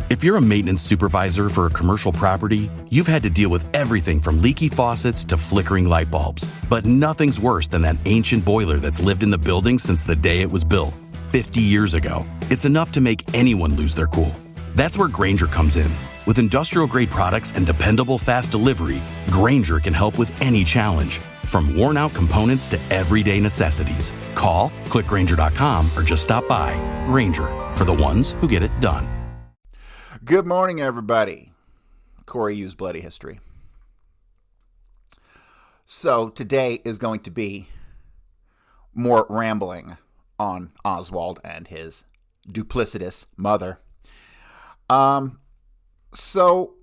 If you're a maintenance supervisor for a commercial property, you've had to deal with everything from leaky faucets to flickering light bulbs. But nothing's worse than that ancient boiler that's lived in the building since the day it was built, 50 years ago. It's enough to make anyone lose their cool. That's where Grainger comes in. With industrial-grade products and dependable fast delivery, Grainger can help with any challenge. From worn-out components to everyday necessities. Call, click Grainger.com, or just stop by. Grainger, for the ones who get it done. Good morning, everybody. Corey Hughes, Bloody History. So today is going to be more rambling on Oswald and his duplicitous mother. So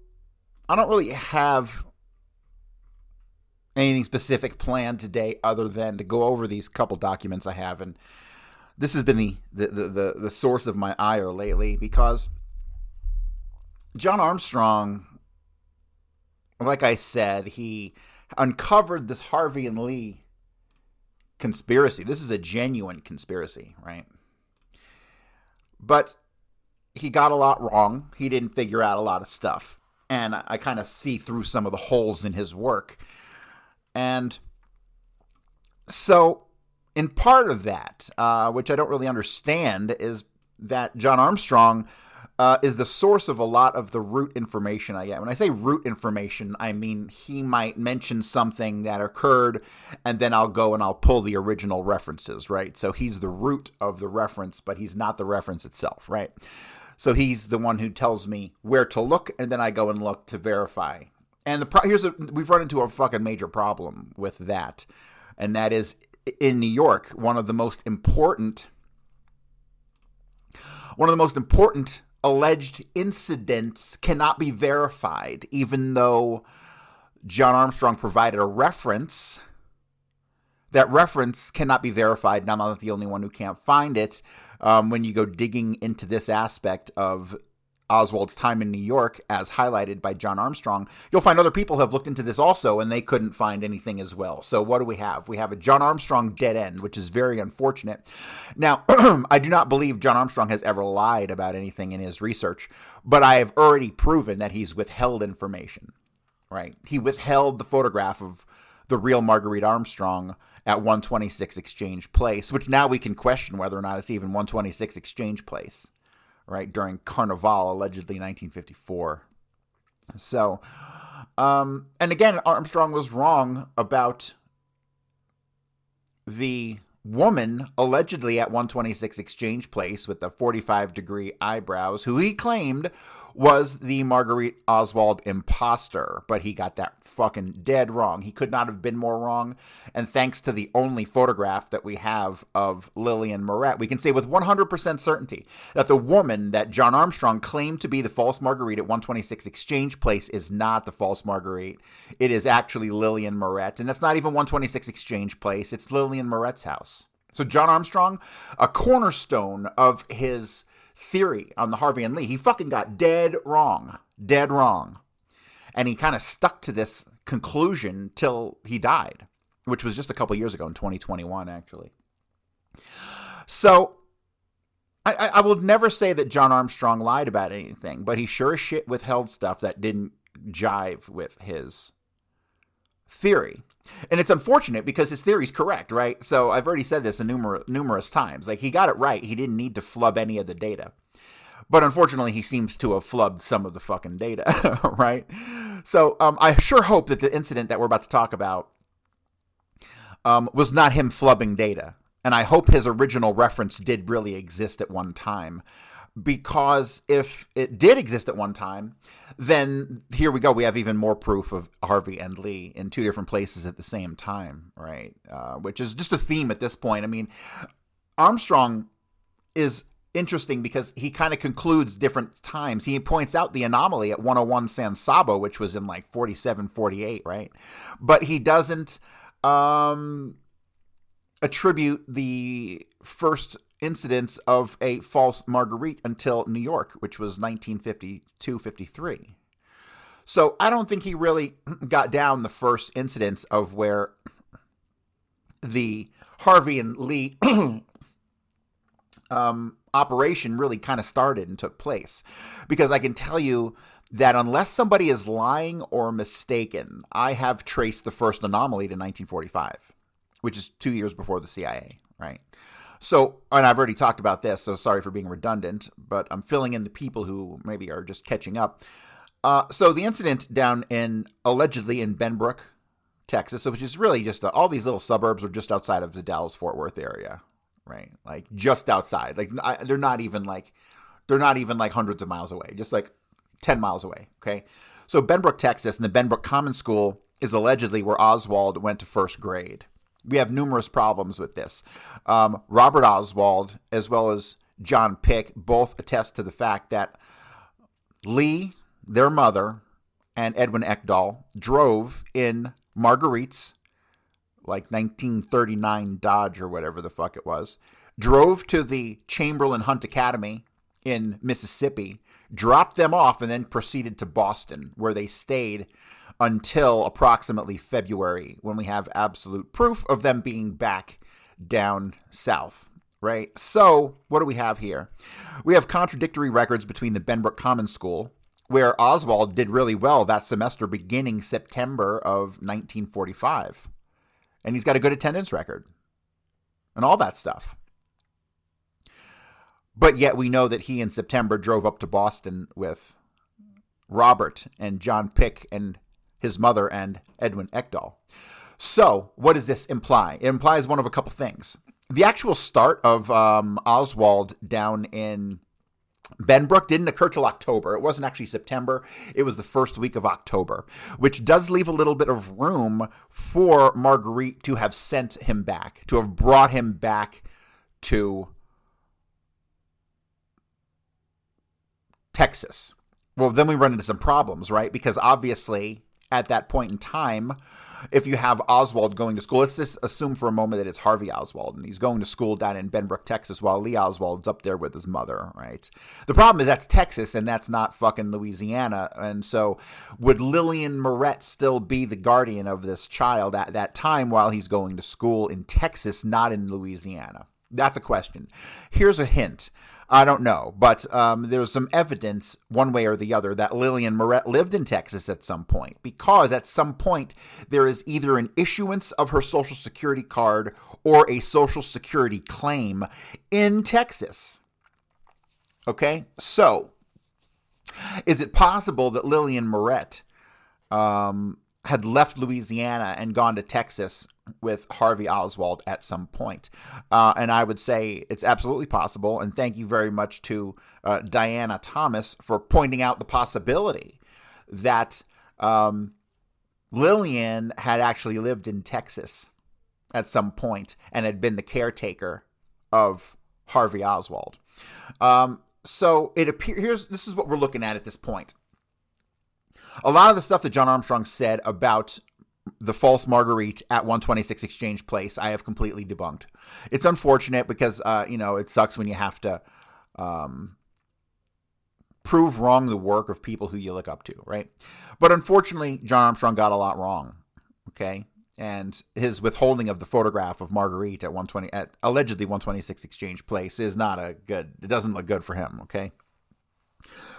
I don't really have anything specific planned today other than to go over these couple documents I have, and this has been the source of my ire lately because John Armstrong, like I said, he uncovered this Harvey and Lee conspiracy. This is a genuine conspiracy, right? But he got a lot wrong. He didn't figure out a lot of stuff. And I kind of see through some of the holes in his work. And so, in part of that, which I don't really understand, is that John Armstrong is the source of a lot of the root information I get. When I say root information, I mean he might mention something that occurred, and then I'll go and I'll pull the original references, right? So he's the root of the reference, but he's not the reference itself, right? So he's the one who tells me where to look, and then I go and look to verify. And we've run into a fucking major problem with that, and that is in New York, one of the most important alleged incidents cannot be verified, even though John Armstrong provided a reference. That reference cannot be verified. Now, I'm not the only one who can't find it. When you go digging into this aspect of Oswald's time in New York, as highlighted by John Armstrong, you'll find other people have looked into this also, and they couldn't find anything as well. So what do we have? We have a John Armstrong dead end, which is very unfortunate. Now, I do not believe John Armstrong has ever lied about anything in his research, but I have already proven that he's withheld information, right? He withheld the photograph of the real Marguerite Armstrong at 126 Exchange Place, which now we can question whether or not it's even 126 Exchange Place, right, during Carnival, allegedly 1954. So, and again, Armstrong was wrong about the woman allegedly at 126 Exchange Place with the 45-degree eyebrows, who he claimed was the Marguerite Oswald imposter, but he got that fucking dead wrong. He could not have been more wrong, and thanks to the only photograph that we have of Lillian Moret, we can say with 100% certainty that the woman that John Armstrong claimed to be the false Marguerite at 126 Exchange Place is not the false Marguerite. It is actually Lillian Moret, and it's not even 126 Exchange Place. It's Lillian Moret's house. So John Armstrong, a cornerstone of his theory on the Harvey and Lee, he fucking got dead wrong. And he kind of stuck to this conclusion till he died, which was just a couple years ago in 2021, actually. So I will never say that John Armstrong lied about anything, but he sure as shit withheld stuff that didn't jive with his theory. And it's unfortunate because his theory's correct, right? So I've already said this numerous times. Like, he got it right. He didn't need to flub any of the data. But unfortunately, he seems to have flubbed some of the fucking data, right? So I sure hope that the incident that we're about to talk about was not him flubbing data. And I hope his original reference did really exist at one time. Because if it did exist at one time, then here we go. We have even more proof of Harvey and Lee in two different places at the same time, right? Which is just a theme at this point. I mean, Armstrong is interesting because he kind of concludes different times. He points out the anomaly at 101 San Sabo, which was in like 47, 48, right? But he doesn't attribute the first incidents of a false Marguerite until New York, which was 1952-53. So I don't think he really got down the first incidents of where the Harvey and Lee operation really kind of started and took place. Because I can tell you that unless somebody is lying or mistaken, I have traced the first anomaly to 1945, which is 2 years before the CIA, right? So, and I've already talked about this, so sorry for being redundant, but I'm filling in the people who maybe are just catching up. So the incident down allegedly in Benbrook, Texas, which is really just all these little suburbs are just outside of the Dallas-Fort Worth area, right? Like just outside. Like they're not even like hundreds of miles away, just like 10 miles away, okay? So Benbrook, Texas, and the Benbrook Common School is allegedly where Oswald went to first grade. We have numerous problems with this. Robert Oswald, as well as John Pick, both attest to the fact that Lee, their mother, and Edwin Ekdahl drove in Marguerite's, like 1939 Dodge or whatever the fuck it was, drove to the Chamberlain Hunt Academy in Mississippi, dropped them off, and then proceeded to Boston, where they stayed until approximately February, when we have absolute proof of them being back down south, right? So what do we have here? We have contradictory records between the Benbrook Common School, where Oswald did really well that semester beginning September of 1945. And he's got a good attendance record and all that stuff. But yet we know that he in September drove up to Boston with Robert and John Pick and his mother and Edwin Ekdahl. So what does this imply? It implies one of a couple things. The actual start of Oswald down in Benbrook didn't occur till October. It wasn't actually September. It was the first week of October, which does leave a little bit of room for Marguerite to have sent him back, to have brought him back to Texas. Well, then we run into some problems, right? Because obviously, at that point in time, if you have Oswald going to school, let's just assume for a moment that it's Harvey Oswald, and he's going to school down in Benbrook, Texas, while Lee Oswald's up there with his mother, right? The problem is that's Texas, and that's not fucking Louisiana, and so would Lillian Moret still be the guardian of this child at that time while he's going to school in Texas, not in Louisiana? That's a question. Here's a hint. I don't know, but there's some evidence one way or the other that Lillian Moret lived in Texas at some point, because at some point there is either an issuance of her Social Security card or a Social Security claim in Texas. Okay, so is it possible that Lillian Moret had left Louisiana and gone to Texas with Harvey Oswald at some point? And I would say it's absolutely possible. And thank you very much to Diana Thomas for pointing out the possibility that Lillian had actually lived in Texas at some point and had been the caretaker of Harvey Oswald. So it appears, this is what we're looking at this point. A lot of the stuff that John Armstrong said about the false Marguerite at 126 Exchange Place, I have completely debunked. It's unfortunate because, it sucks when you have to prove wrong the work of people who you look up to, right? But unfortunately, John Armstrong got a lot wrong, okay? And his withholding of the photograph of Marguerite at allegedly 126 Exchange Place is not it doesn't look good for him, okay?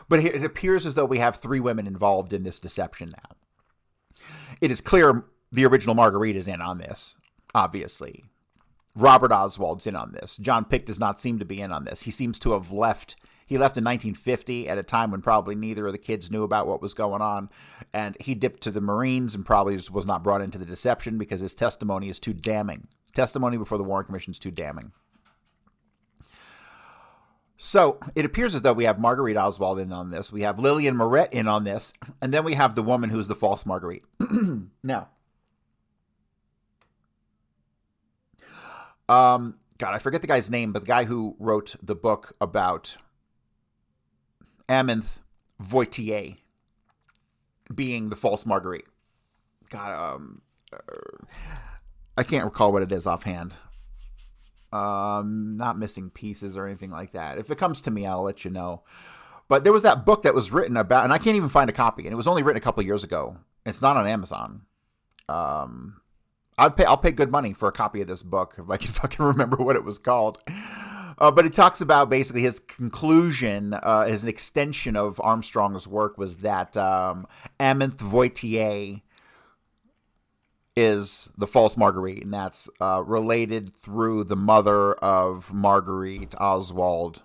But it appears as though we have 3 women involved in this deception now. It is clear the original Marguerite is in on this, obviously. Robert Oswald's in on this. John Pick does not seem to be in on this. He seems to have left. He left in 1950 at a time when probably neither of the kids knew about what was going on. And he dipped to the Marines and probably was not brought into the deception because his testimony is too damning. Testimony before the Warren Commission is too damning. So it appears as though we have Marguerite Oswald in on this. We have Lillian Moret in on this. And then we have the woman who's the false Marguerite. Now, God, I forget the guy's name, but the guy who wrote the book about Amenth Voitier being the false Marguerite. God, I can't recall what it is offhand. Not Missing Pieces or anything like that. If it comes to me, I'll let you know. But there was that book that was written about, and I can't even find a copy, and it was only written a couple of years ago. It's not on Amazon. I'll pay good money for a copy of this book if I can fucking remember what it was called. But it talks about basically his conclusion, as an extension of Armstrong's work, was that Amanthe Voitier is the false Marguerite, and that's related through the mother of Marguerite, Oswald.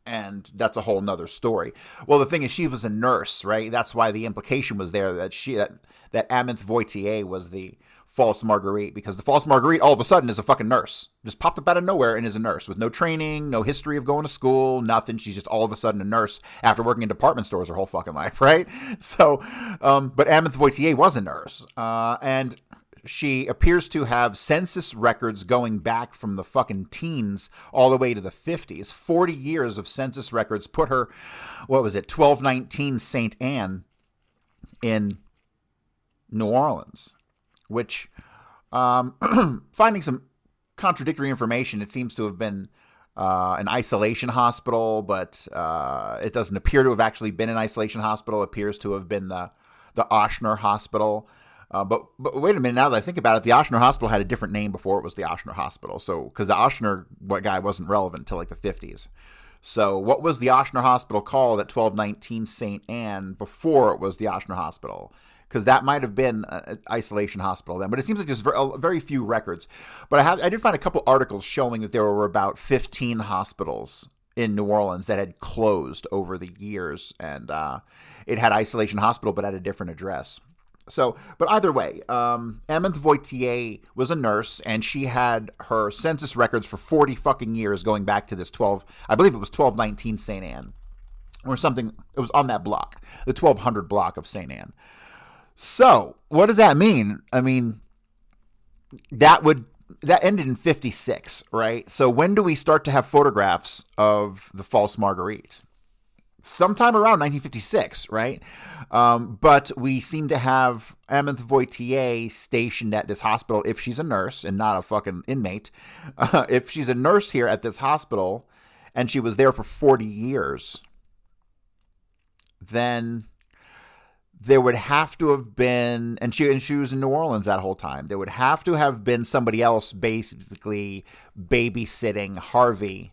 And that's a whole nother story. Well, the thing is, she was a nurse, right? That's why the implication was there that that Amanthe Voitier was the false Marguerite, because the false Marguerite all of a sudden is a fucking nurse. Just popped up out of nowhere and is a nurse with no training, no history of going to school, nothing. She's just all of a sudden a nurse after working in department stores her whole fucking life, right? So, but Amanthe Voitier was a nurse. And she appears to have census records going back from the fucking teens all the way to the 50s. 40 years of census records put her, 1219 St. Anne in New Orleans, which, finding some contradictory information, it seems to have been an isolation hospital, but it doesn't appear to have actually been an isolation hospital. It appears to have been the Ochsner Hospital. But wait a minute, now that I think about it, the Ochsner Hospital had a different name before it was the Ochsner Hospital. So, because the Ochsner guy wasn't relevant until like the 50s. So, what was the Ochsner Hospital called at 1219 St. Anne before it was the Ochsner Hospital? Because that might have been an isolation hospital then. But it seems like there's very few records. But I did find a couple articles showing that there were about 15 hospitals in New Orleans that had closed over the years. And it had isolation hospital, but at a different address. So, but either way, Amanthe Voitier was a nurse, and she had her census records for 40 fucking years going back to this I believe it was 1219 St. Anne, or something. It was on that block, the 1200 block of St. Anne. So, what does that mean? I mean, that ended in 56, right? So, when do we start to have photographs of the false Marguerite? Sometime around 1956, right? But we seem to have Amanthe Voitier stationed at this hospital, if she's a nurse and not a fucking inmate. If she's a nurse here at this hospital and she was there for 40 years, then there would have to have been, and she was in New Orleans that whole time, there would have to have been somebody else basically babysitting Harvey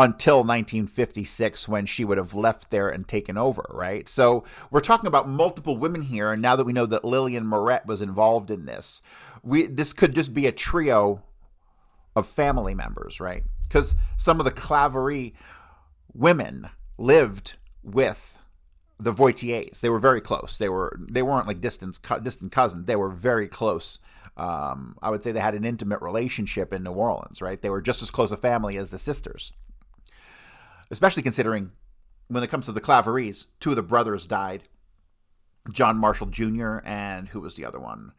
until 1956, when she would have left there and taken over, right? So we're talking about multiple women here, and now that we know that Lillian Moret was involved in this, this could just be a trio of family members, right? Because some of the Claverie women lived with the Voitiers. They were very close. They weren't like distant cousins. They were very close. I would say they had an intimate relationship in New Orleans, right? They were just as close a family as the sisters. Especially considering when it comes to the Claveries, two of the brothers died. John Marshall Jr. and who was the other one?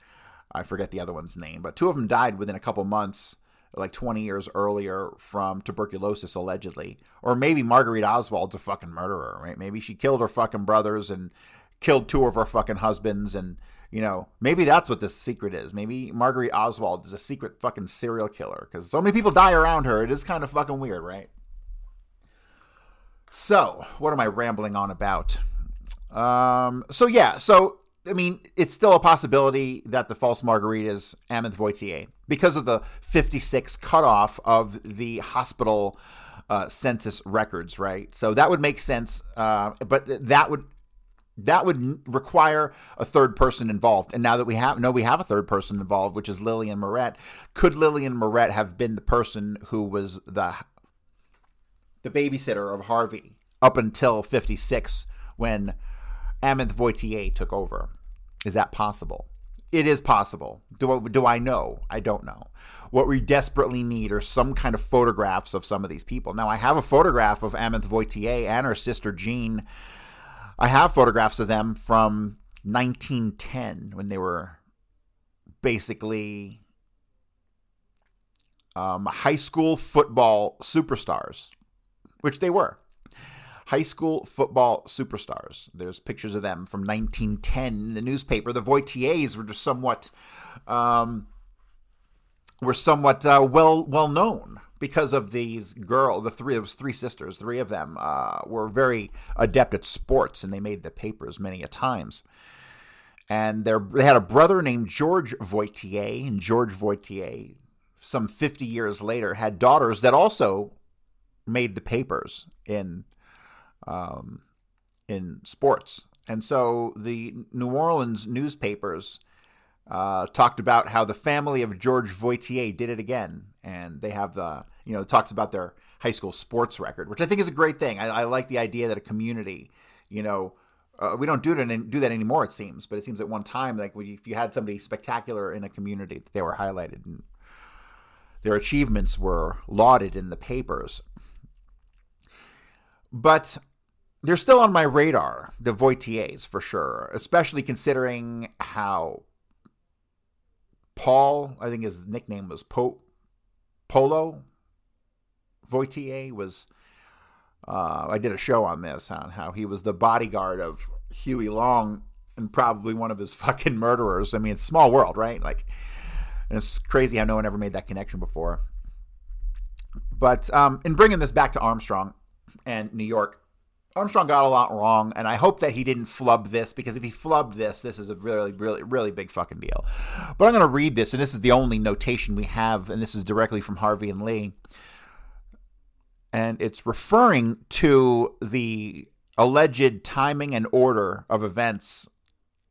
I forget the other one's name. But two of them died within a couple months, like 20 years earlier, from tuberculosis, allegedly. Or maybe Marguerite Oswald's a fucking murderer, right? Maybe she killed her fucking brothers and killed two of her fucking husbands. And, you know, maybe that's what this secret is. Maybe Marguerite Oswald is a secret fucking serial killer. Because so many people die around her. It is kind of fucking weird, right? So, what am I rambling on about? I mean, it's still a possibility that the false Marguerite is Amanthe Voitier because of the 56 cutoff of the hospital census records, right? So that would make sense, but that would require a third person involved. And now that we have a third person involved, which is Lillian Moret, could Lillian Moret have been the person who was the babysitter of Harvey up until 56 when Amanthe Voitier took over? Is that possible? It is possible. Do I know? I don't know. What we desperately need are some kind of photographs of some of these people. Now, I have a photograph of Amanthe Voitier and her sister Jean. I have photographs of them from 1910 when they were basically high school football superstars, which they were. High school football superstars. There's pictures of them from 1910 in the newspaper. The Voitiers were just somewhat well known because of these it was three sisters. Three of them were very adept at sports, and they made the papers many a times. And they had a brother named George Voitier, and George Voitier some 50 years later, had daughters that also made the papers in sports. And so the New Orleans newspapers talked about how the family of George Voitier did it again. And they have it talks about their high school sports record, which I think is a great thing. I like the idea that a community, we don't do that anymore, it seems. But it seems at one time, like if you had somebody spectacular in a community, they were highlighted and their achievements were lauded in the papers. But they're still on my radar, the Voitiers, for sure, especially considering how Paul, I think his nickname was Polo Voitier, was, I did a show on this, on how he was the bodyguard of Huey Long and probably one of his fucking murderers. I mean, it's a small world, right? Like, and it's crazy how no one ever made that connection before. But in bringing this back to Armstrong and New York, Armstrong got a lot wrong, and I hope that he didn't flub this, because if he flubbed this is a really, really, really big fucking deal. But I'm going to read this, and this is the only notation we have, and this is directly from Harvey and Lee. And it's referring to the alleged timing and order of events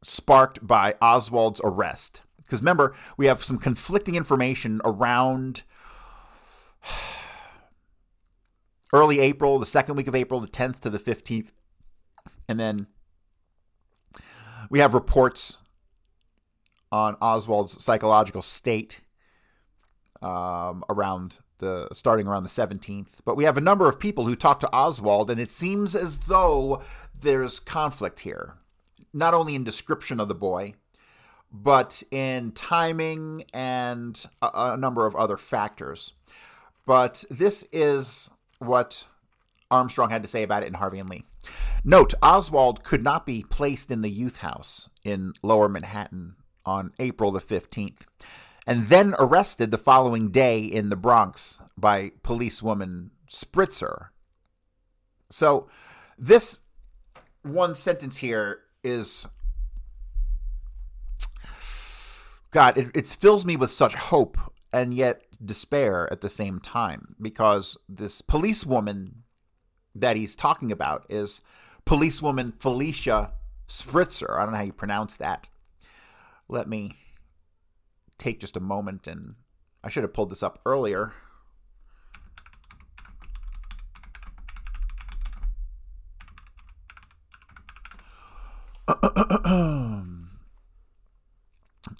sparked by Oswald's arrest. Because remember, we have some conflicting information around early April, the second week of April, the 10th to the 15th. And then we have reports on Oswald's psychological state starting around the 17th. But we have a number of people who talk to Oswald, and it seems as though there's conflict here. Not only in description of the boy, but in timing and a number of other factors. But this is what Armstrong had to say about it in Harvey and Lee. Note, Oswald could not be placed in the youth house in Lower Manhattan on April the 15th, and then arrested the following day in the Bronx by policewoman Spritzer. So this one sentence here is, God, it fills me with such hope and yet despair at the same time, because this policewoman that he's talking about is policewoman Felicia Spritzer. I don't know how you pronounce that. Let me take just a moment, and I should have pulled this up earlier.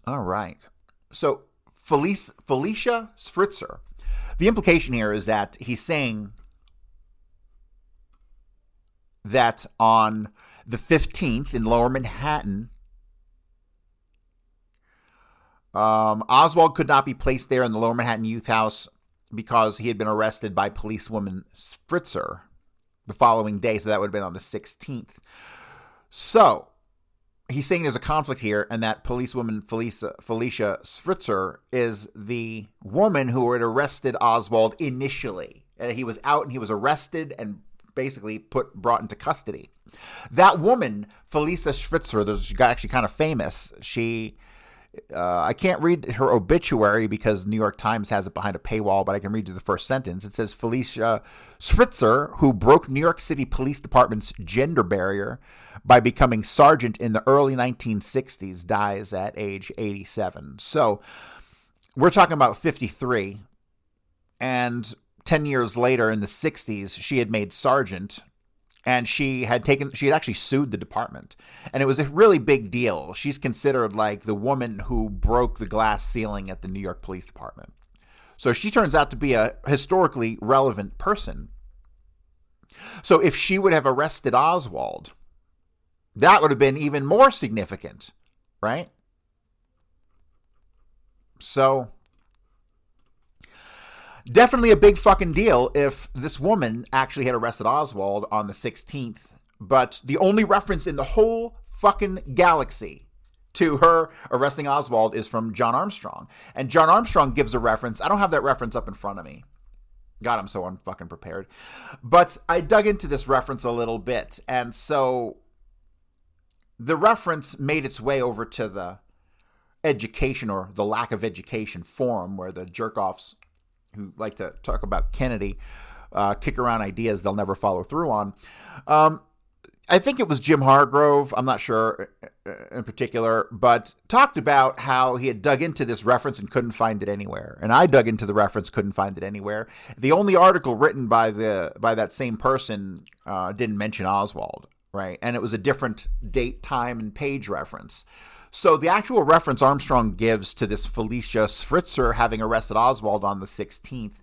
All right. So Felicia Spritzer. The implication here is that he's saying that on the 15th in Lower Manhattan, Oswald could not be placed there in the Lower Manhattan youth house because he had been arrested by policewoman Spritzer the following day. So that would have been on the 16th. So he's saying there's a conflict here, and that policewoman Felicia Spritzer is the woman who had arrested Oswald initially. He was out and he was arrested and basically brought into custody. That woman, Felicia Spritzer, she got actually kind of famous. I can't read her obituary because New York Times has it behind a paywall, but I can read you the first sentence. It says, Felicia Spritzer, who broke New York City Police Department's gender barrier by becoming sergeant in the early 1960s, dies at age 87. So we're talking about 53, and 10 years later in the 60s, she had made sergeant. And she had actually sued the department. And it was a really big deal. She's considered like the woman who broke the glass ceiling at the New York Police Department. So she turns out to be a historically relevant person. So if she would have arrested Oswald, that would have been even more significant, right? So definitely a big fucking deal if this woman actually had arrested Oswald on the 16th, but the only reference in the whole fucking galaxy to her arresting Oswald is from John Armstrong. And John Armstrong gives a reference. I don't have that reference up in front of me. God, I'm so unfucking prepared. But I dug into this reference a little bit, and so the reference made its way over to the education or the lack of education forum where the jerk-offs who like to talk about Kennedy kick around ideas they'll never follow through on. I think it was Jim Hargrove, I'm not sure in particular, but talked about how he had dug into this reference and couldn't find it anywhere. And I dug into the reference, couldn't find it anywhere. The only article written by that same person didn't mention Oswald, right? And it was a different date, time, and page reference. So the actual reference Armstrong gives to this Felicia Switzer having arrested Oswald on the 16th,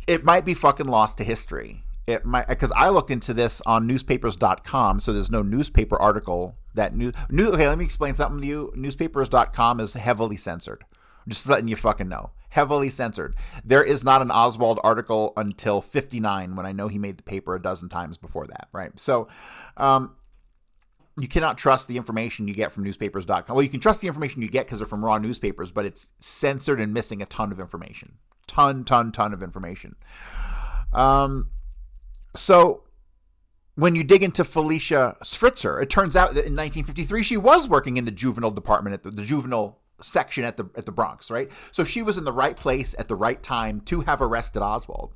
it might be fucking lost to history. It might, because I looked into this on newspapers.com, so there's no newspaper article that okay, let me explain something to you. Newspapers.com is heavily censored. Just letting you fucking know. Heavily censored. There is not an Oswald article until 59, when I know he made the paper a dozen times before that, right? So, you cannot trust the information you get from newspapers.com. Well, you can trust the information you get because they're from raw newspapers, but it's censored and missing a ton of information. Ton of information. So when you dig into Felicia Switzer, it turns out that in 1953, she was working in the juvenile department at the juvenile section at the Bronx, right? So she was in the right place at the right time to have arrested Oswald.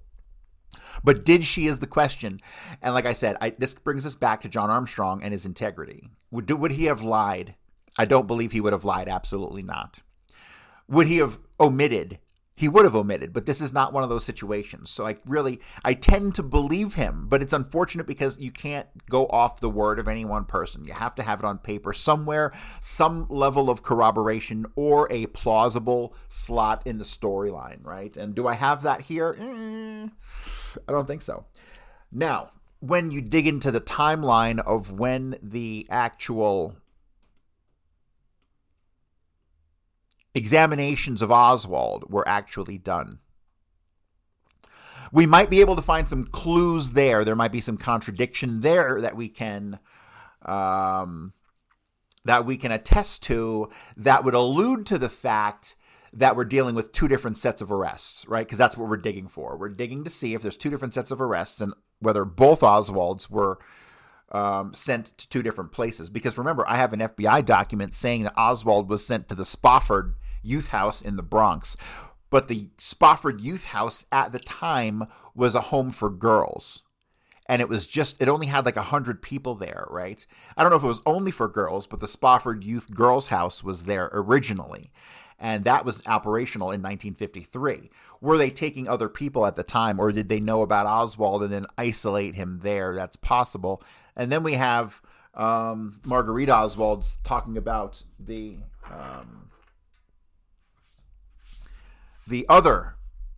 But did she is the question. And like I said, this brings us back to John Armstrong and his integrity. Would he have lied? I don't believe he would have lied. Absolutely not. Would he have omitted? He would have omitted, but this is not one of those situations. So I tend to believe him, but it's unfortunate because you can't go off the word of any one person. You have to have it on paper somewhere, some level of corroboration or a plausible slot in the storyline, right? And do I have that here? I don't think so. Now, when you dig into the timeline of when the actual examinations of Oswald were actually done, we might be able to find some clues there. There might be some contradiction there that we can attest to that would allude to the fact that we're dealing with two different sets of arrests, right? Because that's what we're digging for. We're digging to see if there's two different sets of arrests and whether both Oswalds were sent to two different places. Because remember, I have an FBI document saying that Oswald was sent to the Spofford Youth House in the Bronx. But the Spofford Youth House at the time was a home for girls. And it only had like 100 people there, right? I don't know if it was only for girls, but the Spofford Youth Girls House was there originally. And that was operational in 1953. Were they taking other people at the time, or did they know about Oswald and then isolate him there? That's possible. And then we have Marguerite Oswald talking about the other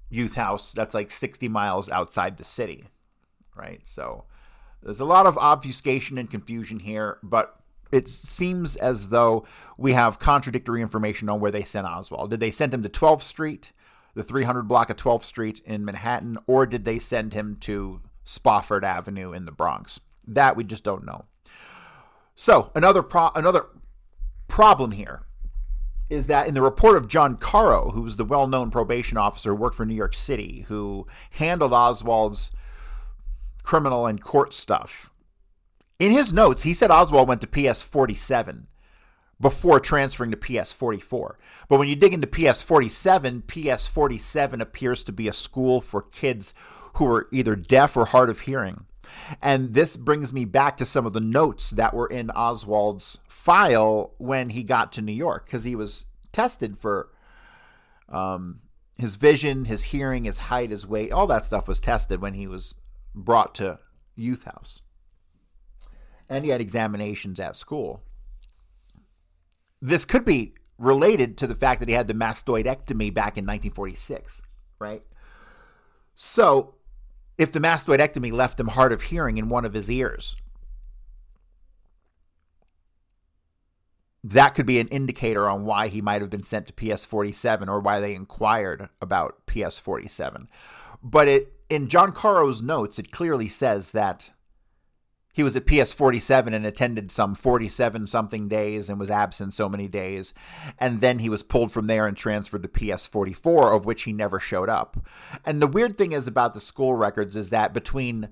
youth house that's like 60 miles outside the city, right? So there's a lot of obfuscation and confusion here, but it seems as though we have contradictory information on where they sent Oswald. Did they send him to 12th Street, the 300 block of 12th Street in Manhattan, or did they send him to Spofford Avenue in the Bronx? That we just don't know. So another problem here is that in the report of John Caro, who was the well-known probation officer who worked for New York City, who handled Oswald's criminal and court stuff, in his notes, he said Oswald went to PS 47 before transferring to PS 44. But when you dig into PS 47, PS 47 appears to be a school for kids who are either deaf or hard of hearing. And this brings me back to some of the notes that were in Oswald's file when he got to New York, because he was tested for his vision, his hearing, his height, his weight. All that stuff was tested when he was brought to Youth House. And he had examinations at school. This could be related to the fact that he had the mastoidectomy back in 1946, right? So, if the mastoidectomy left him hard of hearing in one of his ears, that could be an indicator on why he might have been sent to PS 47 or why they inquired about PS 47. But in John Caro's notes, it clearly says that he was at PS 47 and attended some 47-something days and was absent so many days. And then he was pulled from there and transferred to PS 44, of which he never showed up. And the weird thing is about the school records is that between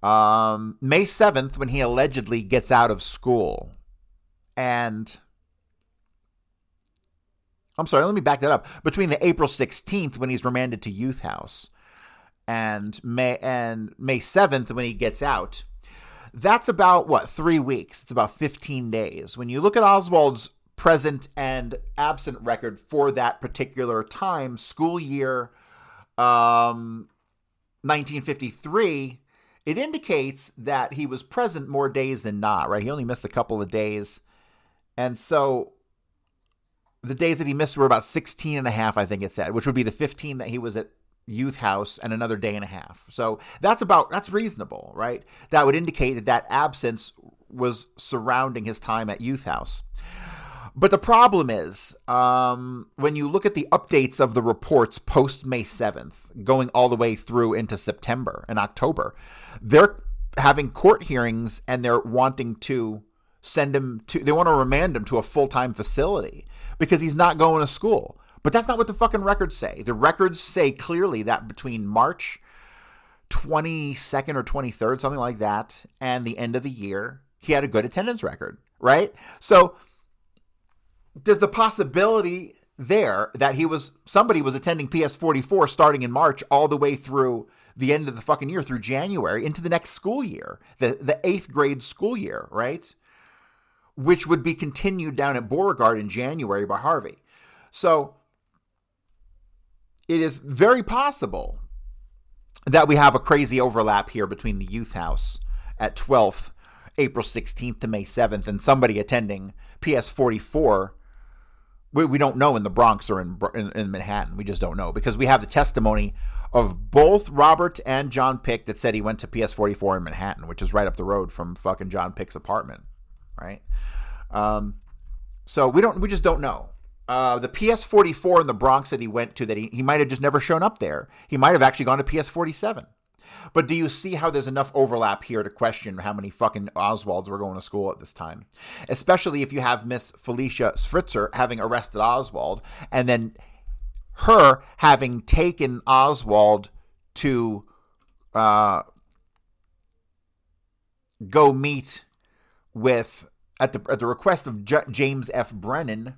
May 7th, when he allegedly gets out of school, and I'm sorry, let me back that up. Between the April 16th when he's remanded to Youth House and May 7th when he gets out, that's about, 3 weeks? It's about 15 days. When you look at Oswald's present and absent record for that particular time, school year 1953, it indicates that he was present more days than not, right? He only missed a couple of days. And so the days that he missed were about 16 and a half, I think it said, which would be the 15 that he was at Youth House and another day and a half. So that's reasonable, right? That would indicate that absence was surrounding his time at Youth House. But the problem is, when you look at the updates of the reports post May 7th, going all the way through into September and October, they're having court hearings and they're wanting to they want to remand him to a full-time facility because he's not going to school. But that's not what the fucking records say. The records say clearly that between March 22nd or 23rd, something like that, and the end of the year, he had a good attendance record, right? So there's the possibility there that somebody was attending PS44 starting in March all the way through the end of the fucking year, through January, into the next school year, the 8th grade school year, right? Which would be continued down at Beauregard in January by Harvey. So it is very possible that we have a crazy overlap here between the Youth House at 12th, April 16th to May 7th, and somebody attending PS44. We don't know in the Bronx or in Manhattan. We just don't know because we have the testimony of both Robert and John Pick that said he went to PS44 in Manhattan, which is right up the road from fucking John Pick's apartment, right? So we just don't know. The PS44 in the Bronx that he went to, that he might have just never shown up there. He might have actually gone to PS47. But do you see how there's enough overlap here to question how many fucking Oswalds were going to school at this time? Especially if you have Miss Felicia Spritzer having arrested Oswald and then her having taken Oswald to go meet with, at the request of James F. Brennan,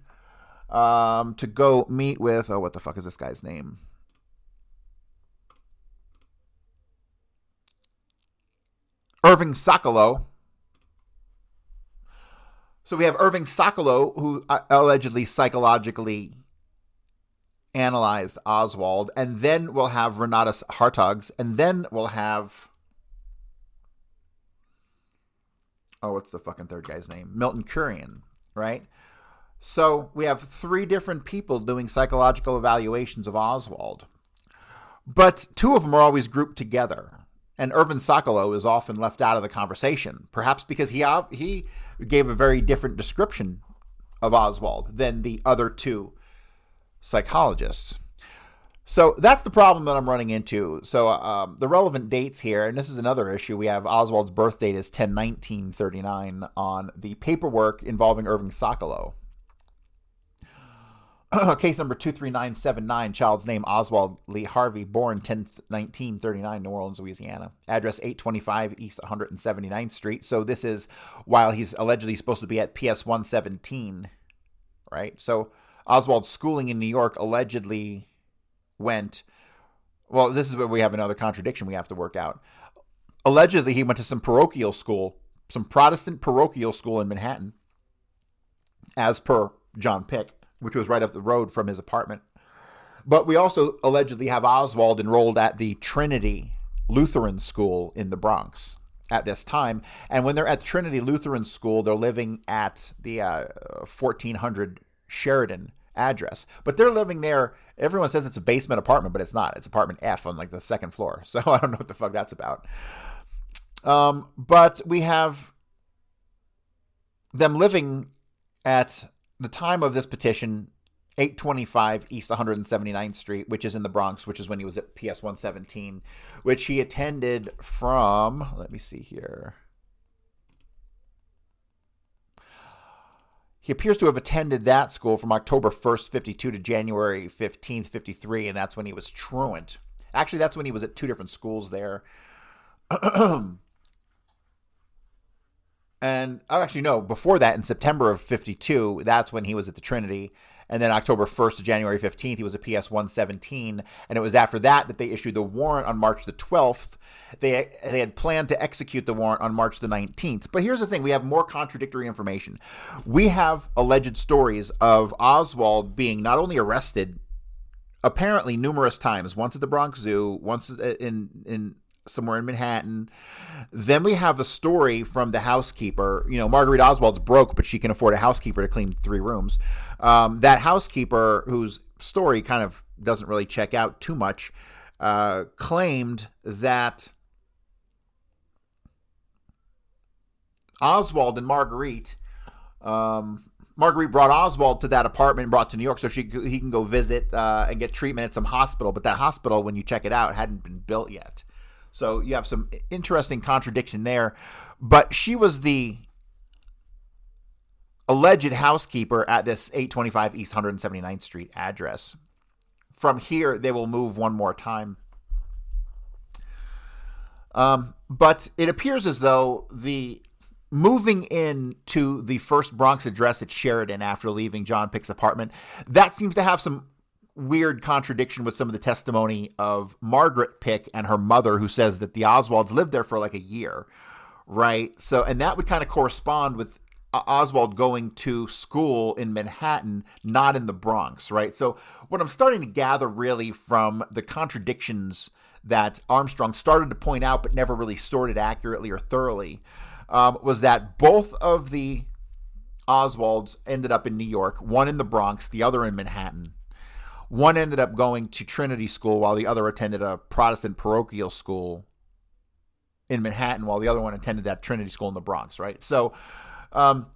to go meet with, what the fuck is this guy's name? Irving Sokolow. So we have Irving Sokolow, who allegedly psychologically analyzed Oswald, and then we'll have Renatus Hartogs, and then we'll have, what's the fucking third guy's name? Milton Kurian, right? So we have 3 different people doing psychological evaluations of Oswald, but 2 of them are always grouped together. And Irvin Sokolow is often left out of the conversation, perhaps because he gave a very different description of Oswald than the other 2 psychologists. So that's the problem that I'm running into. So the relevant dates here, and this is another issue, we have Oswald's birth date is 10/19/39 on the paperwork involving Irving Sokolow. Case number 23979, child's name Oswald Lee Harvey, born 10/19/39, New Orleans, Louisiana. Address 825 East 179th Street. So this is while he's allegedly supposed to be at PS 117, right? So Oswald's schooling in New York allegedly went, well, this is where we have another contradiction we have to work out. Allegedly, he went to some parochial school, some Protestant parochial school in Manhattan, as per John Pick, which was right up the road from his apartment. But we also allegedly have Oswald enrolled at the Trinity Lutheran School in the Bronx at this time. And when they're at the Trinity Lutheran School, they're living at the 1400 Sheridan address. But they're living there. Everyone says it's a basement apartment, but it's not. It's apartment F on like the 2nd floor. So I don't know what the fuck that's about. But we have them living at the time of this petition, 825 East 179th Street, which is in the Bronx, which is when he was at PS 117, which he attended from, let me see here. He appears to have attended that school from October 1st, 52 to January 15th, 53, and that's when he was truant. Actually, that's when he was at 2 different schools there. And actually, no, before that, in September of 52, that's when he was at the Trinity. And then October 1st to January 15th, he was a PS 117. And it was after that they issued the warrant on March the 12th. They had planned to execute the warrant on March the 19th. But here's the thing. We have more contradictory information. We have alleged stories of Oswald being not only arrested, apparently numerous times, once at the Bronx Zoo, once in somewhere in Manhattan. Then we have a story from the housekeeper. Marguerite Oswald's broke, but she can afford a housekeeper to clean 3 rooms. That housekeeper, whose story kind of doesn't really check out too much, claimed that Oswald and Marguerite brought Oswald to that apartment and brought to New York so he can go visit and get treatment at some hospital. But that hospital, when you check it out, hadn't been built yet. So you have some interesting contradiction there. But she was the alleged housekeeper at this 825 East 179th Street address. From here, they will move one more time. But it appears as though the moving into the first Bronx address at Sheridan after leaving John Pick's apartment, that seems to have some weird contradiction with some of the testimony of Margaret Pick and her mother, who says that the Oswalds lived there for like a year, right? So, and that would kind of correspond with Oswald going to school in Manhattan, not in the Bronx, right? So what I'm starting to gather really from the contradictions that Armstrong started to point out but never really sorted accurately or thoroughly was that both of the Oswalds ended up in New York, one in the Bronx, the other in Manhattan. One ended up going to Trinity School while the other attended a Protestant parochial school in Manhattan, while the other one attended that Trinity School in the Bronx, right? So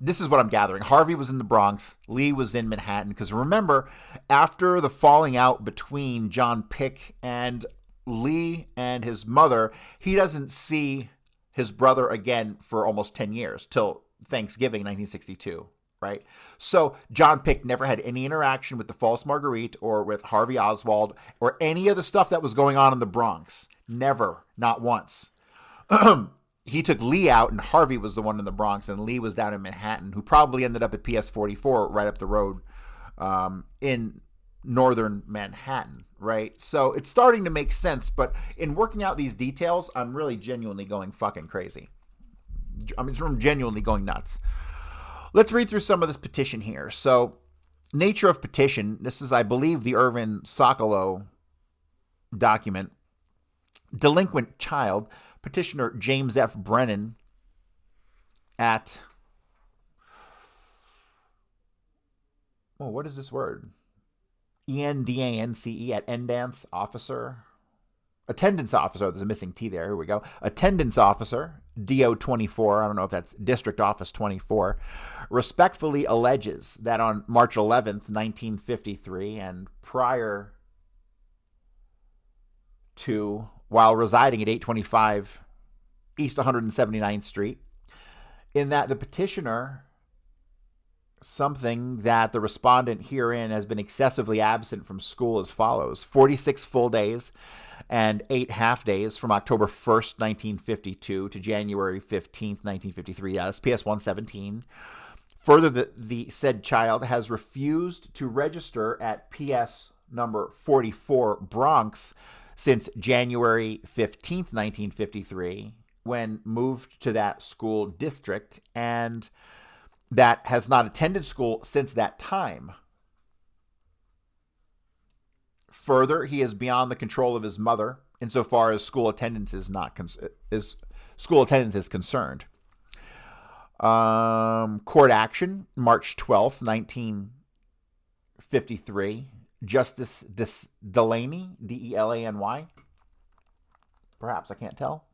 this is what I'm gathering. Harvey was in the Bronx. Lee was in Manhattan. Because remember, after the falling out between John Pick and Lee and his mother, he doesn't see his brother again for almost 10 years, till Thanksgiving 1962. Right? So John Pick never had any interaction with the false Marguerite or with Harvey Oswald or any of the stuff that was going on in the Bronx. Never. Not once. He took Lee out, and Harvey was the one in the Bronx, and Lee was down in Manhattan, who probably ended up at PS 44 right up the road in northern Manhattan, right? So it's starting to make sense, but in working out these details, I'm really genuinely going fucking crazy. I'm genuinely going nuts. Let's read through some of this petition here. So, nature of petition. This is, I believe, the Irvin Sokolow document. Delinquent child. Petitioner James F. Brennan at... Oh, what is this word? ENDANCE at Endance officer. Attendance officer. There's a missing T there. Here we go. Attendance officer, DO 24. I don't know if that's District Office 24. Respectfully alleges that on March 11th, 1953, and prior to, while residing at 825 East 179th Street, in that the petitioner, something that the respondent herein has been excessively absent from school as follows: 46 full days and 8 half days from October 1st, 1952 to January 15th, 1953. Yeah, that's PS 117. Further, the said child has refused to register at PS number 44 Bronx since January 15th, 1953, when moved to that school district, and that has not attended school since that time. Further, he is beyond the control of his mother insofar as school attendance is concerned. Court action, March 12th, 1953. Justice Delaney, Delany. Perhaps, I can't tell.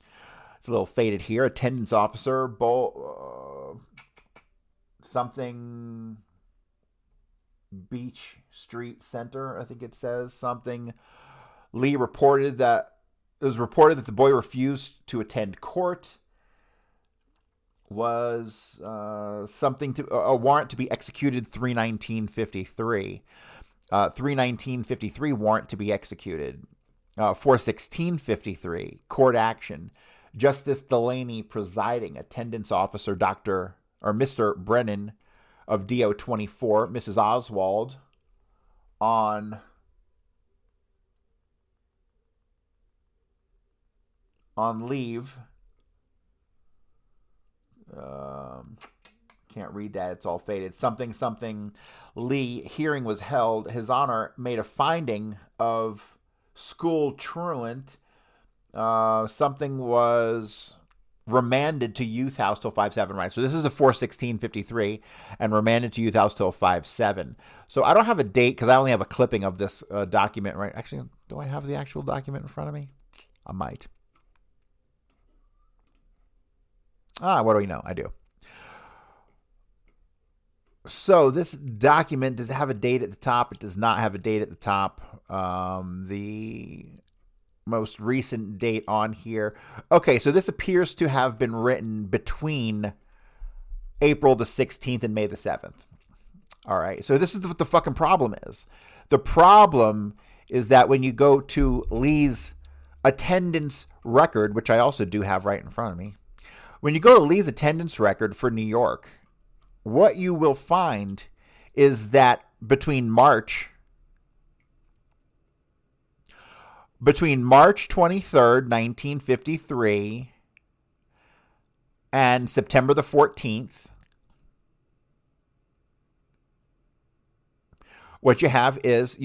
It's a little faded here. Attendance officer, something Beach Street Center, I think it says something. Lee reported that it was reported that the boy refused to attend court. Was something to a warrant to be executed 3/19/53. 3/19/53 warrant to be executed. 4/16/53 court action. Justice Delaney presiding. Attendance officer Mr. Brennan of DO 24. Mrs. Oswald on leave. Can't read that. It's all faded. Something Lee hearing was held. His Honor made a finding of school truant. Something was remanded to youth house till 5/7, right? So this is the 4/16/53 and remanded to youth house till 5/7. So I don't have a date because I only have a clipping of this document, right? Actually, do I have the actual document in front of me? I might. What do we know? I do. So this document, does it have a date at the top? It does not have a date at the top. The most recent date on here. Okay, so this appears to have been written between April the 16th and May the 7th. All right, so this is what the fucking problem is. The problem is that when you go to Lee's attendance record, which I also do have right in front of me, when you go to Lee's attendance record for New York, what you will find is that between March 23rd, 1953 and September the 14th, what you have is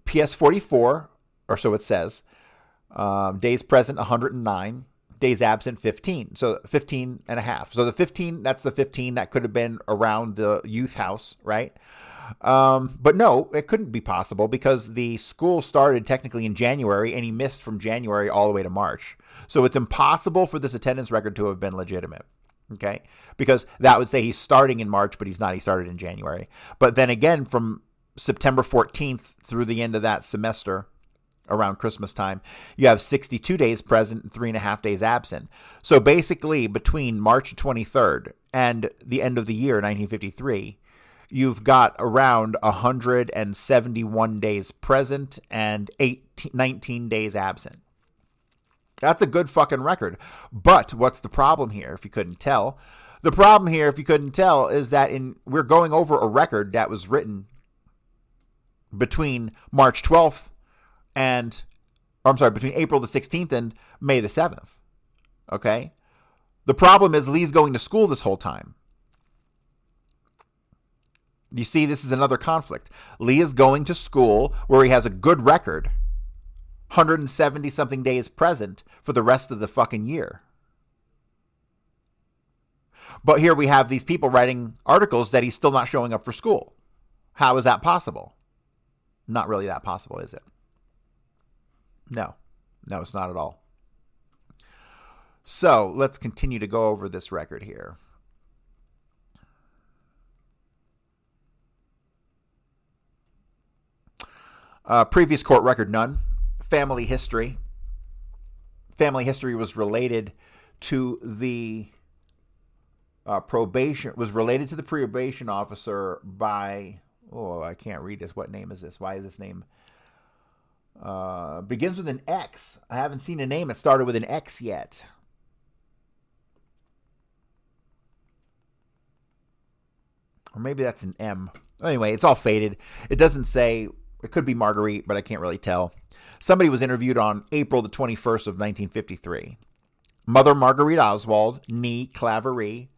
PS 44, or so it says, days present 109, days absent 15. So 15 and a half. So the 15, that's the 15 that could have been around the youth house, right? But no, it couldn't be possible because the school started technically in January and he missed from January all the way to March. So it's impossible for this attendance record to have been legitimate. Okay? Because that would say he's starting in March, but he's not. He started in January. But then again, from September 14th through the end of that semester, around Christmas time, you have 62 days present and 3.5 days absent. So basically, between March 23rd and the end of the year, 1953, you've got around 171 days present and 19 days absent. That's a good fucking record. But what's the problem here, if you couldn't tell? The problem here, if you couldn't tell, is that we're going over a record that was written between March 12th between April the 16th and May the 7th. Okay? The problem is Lee's going to school this whole time. You see, this is another conflict. Lee is going to school where he has a good record, 170-something days present for the rest of the fucking year. But here we have these people writing articles that he's still not showing up for school. How is that possible? Not really that possible, is it? No, it's not at all. So let's continue to go over this record here. Previous court record, none. Family history. Family history was related to the probation officer by, I can't read this. What name is this? Why is this name? Begins with an X. I haven't seen a name that started with an X yet. Or maybe that's an M. Anyway, it's all faded. It doesn't say. It could be Marguerite, but I can't really tell. Somebody was interviewed on April the 21st of 1953. Mother Marguerite Oswald, nee Claverie,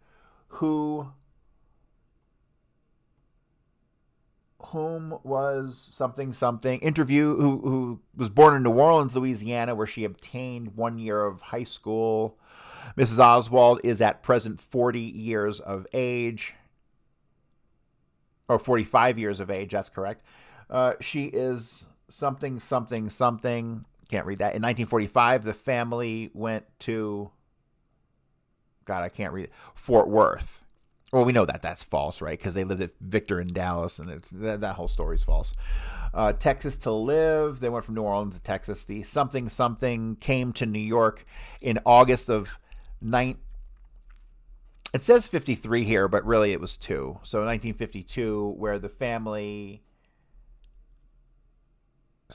whom was something, who was born in New Orleans, Louisiana, where she obtained 1 year of high school. Mrs. Oswald is at present 40 years of age. Or 45 years of age, that's correct. She is something. Can't read that. In 1945, the family went to, I can't read it, Fort Worth. Well, we know that that's false, right? Because they lived at Victor in Dallas, and that whole story is false. Texas to live. They went from New Orleans to Texas. The something came to New York in August of It says 53 here, but really it was 2. So 1952, where the family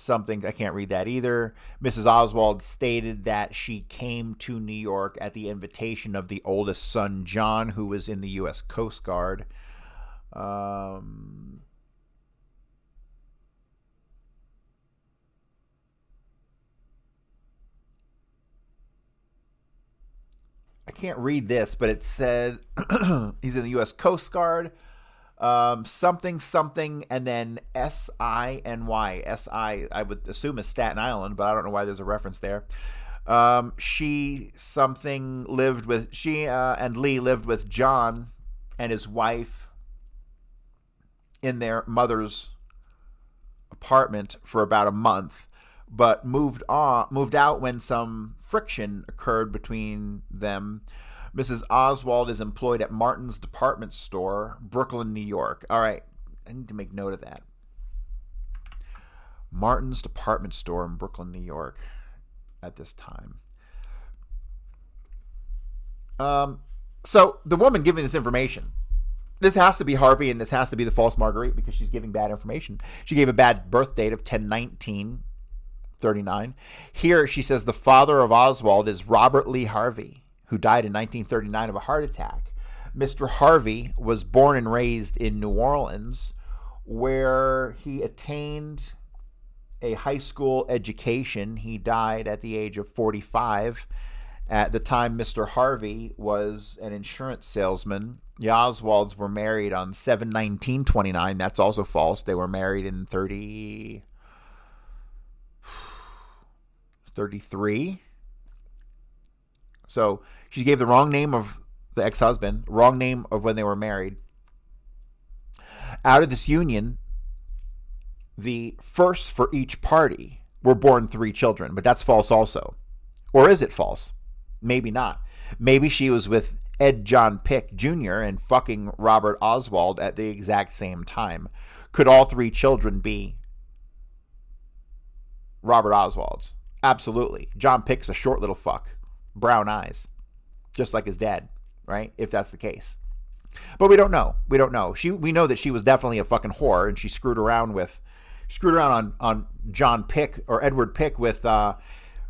I can't read that either. Mrs. Oswald stated that she came to New York at the invitation of the oldest son, John, who was in the U.S. Coast Guard. I can't read this, but it said he's in the U.S. Coast Guard. Something, and then S-I-N-Y. S-I, I would assume is Staten Island, but I don't know why there's a reference there. She and Lee lived with John and his wife in their mother's apartment for about a month, but moved out when some friction occurred between them. Mrs. Oswald is employed at Martin's Department Store, Brooklyn, New York. All right, I need to make note of that. Martin's Department Store in Brooklyn, New York at this time. So the woman giving this information, this has to be Harvey and this has to be the false Marguerite because she's giving bad information. She gave a bad birth date of 10/19/39. Here she says the father of Oswald is Robert Lee Harvey, who died in 1939 of a heart attack. Mr. Harvey was born and raised in New Orleans, where he attained a high school education. He died at the age of 45. At the time, Mr. Harvey was an insurance salesman. The Oswalds were married on 7/19/29. That's also false. They were married in 33. So she gave the wrong name of the ex-husband, wrong name of when they were married. Out of this union, the first for each party were born 3 children, but that's false also. Or is it false? Maybe not. Maybe she was with Ed John Pick Jr. and fucking Robert Oswald at the exact same time. Could all 3 children be Robert Oswald's? Absolutely. John Pick's a short little fuck. Brown eyes. Just like his dad, right? If that's the case. But we don't know. We know that she was definitely a fucking whore and she screwed around on John Pick or Edward Pick with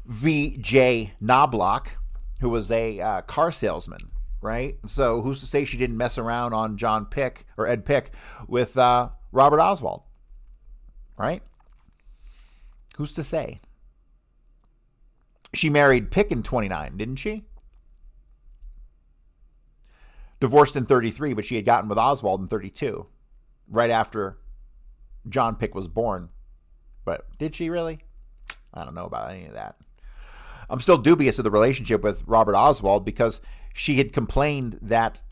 V.J. Knobloch, who was a car salesman, right? So who's to say she didn't mess around on John Pick or Ed Pick with Robert Oswald, right? Who's to say? She married Pick in 29, didn't she? Divorced in 33, but she had gotten with Oswald in 32, right after John Pick was born. But did she really? I don't know about any of that. I'm still dubious of the relationship with Robert Oswald because she had complained that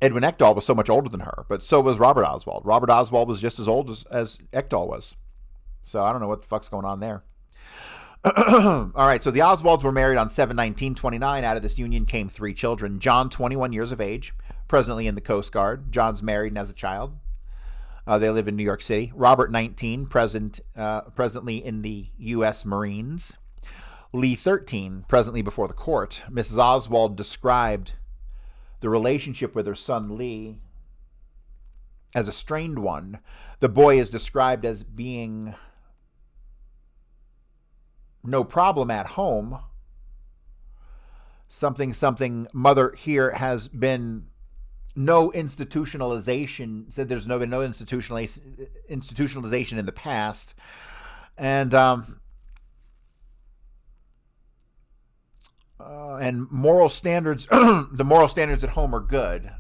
Edwin Ekdahl was so much older than her, but so was Robert Oswald. Robert Oswald was just as old as Ekdahl was. So I don't know what the fuck's going on there. All right, so the Oswalds were married on 7/19/29. Out of this union came 3 children. John, 21 years of age, presently in the Coast Guard. John's married and has a child. They live in New York City. Robert, 19, presently in the U.S. Marines. Lee, 13, presently before the court. Mrs. Oswald described the relationship with her son Lee as a strained one. The boy is described as being no problem at home. Something, mother here has been no institutionalization, said there's been no institutionalization in the past. And moral standards, the moral standards at home are good.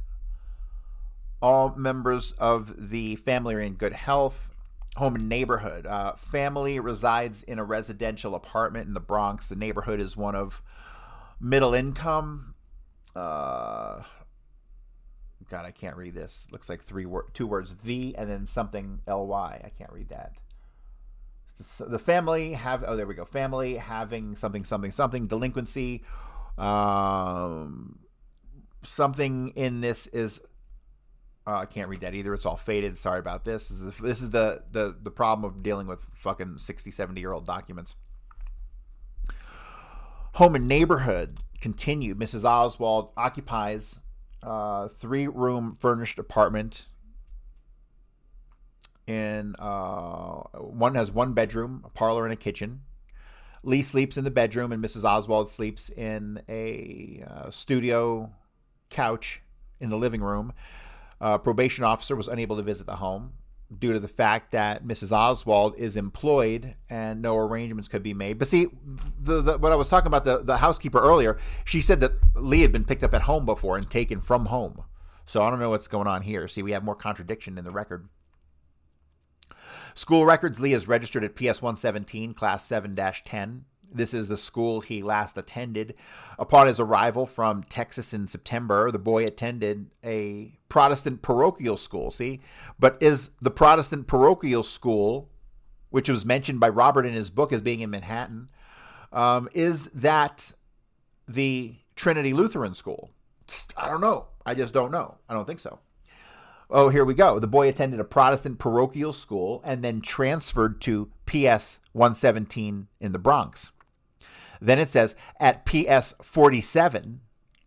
All members of the family are in good health. Home and neighborhood. Family resides in a residential apartment in the Bronx. The neighborhood is one of middle income. God, I can't read this. Looks like 2 words, the, and then something ly. I can't read that. The family have, oh, there we go. Family having something. Delinquency. Something in this is, I can't read that either. It's all faded. Sorry about this. This is the problem of dealing with fucking 60, 70-year-old documents. Home and neighborhood continued. Mrs. Oswald occupies a 3-room furnished apartment. One has 1 bedroom, a parlor, and a kitchen. Lee sleeps in the bedroom, and Mrs. Oswald sleeps in a studio couch in the living room. Probation officer was unable to visit the home due to the fact that Mrs. Oswald is employed and no arrangements could be made. But see, what I was talking about, the housekeeper earlier, she said that Lee had been picked up at home before and taken from home. So I don't know what's going on here. See, we have more contradiction in the record. School records, Lee is registered at PS 117, class 7-10. This is the school he last attended. Upon his arrival from Texas in September, the boy attended a Protestant parochial school, see? But is the Protestant parochial school, which was mentioned by Robert in his book as being in Manhattan, is that the Trinity Lutheran school? I don't know. I just don't know. I don't think so. Oh, here we go. The boy attended a Protestant parochial school and then transferred to PS 117 in the Bronx. Then it says at PS 47,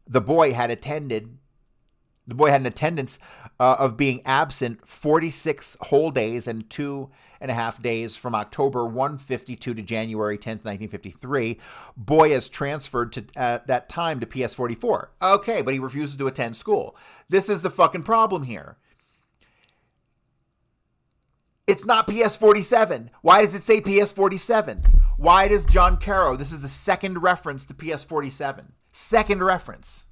the boy had an attendance of being absent 46 whole days and 2.5 days from October 152 to January 10th, 1953. Boy is transferred to at that time to PS 44. Okay, but he refuses to attend school. This is the fucking problem here. It's not PS 47. Why does it say PS 47? Why does John Caro, this is the second reference to PS 47. Second reference.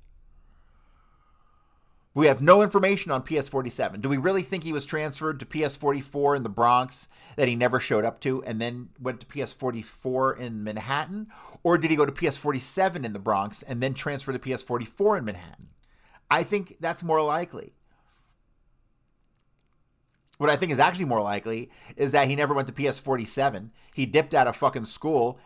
We have no information on PS 47. Do we really think he was transferred to PS 44 in the Bronx that he never showed up to and then went to PS 44 in Manhattan? Or did he go to PS 47 in the Bronx and then transfer to PS 44 in Manhattan? I think that's more likely. What I think is actually more likely is that he never went to PS 47. He dipped out of fucking school,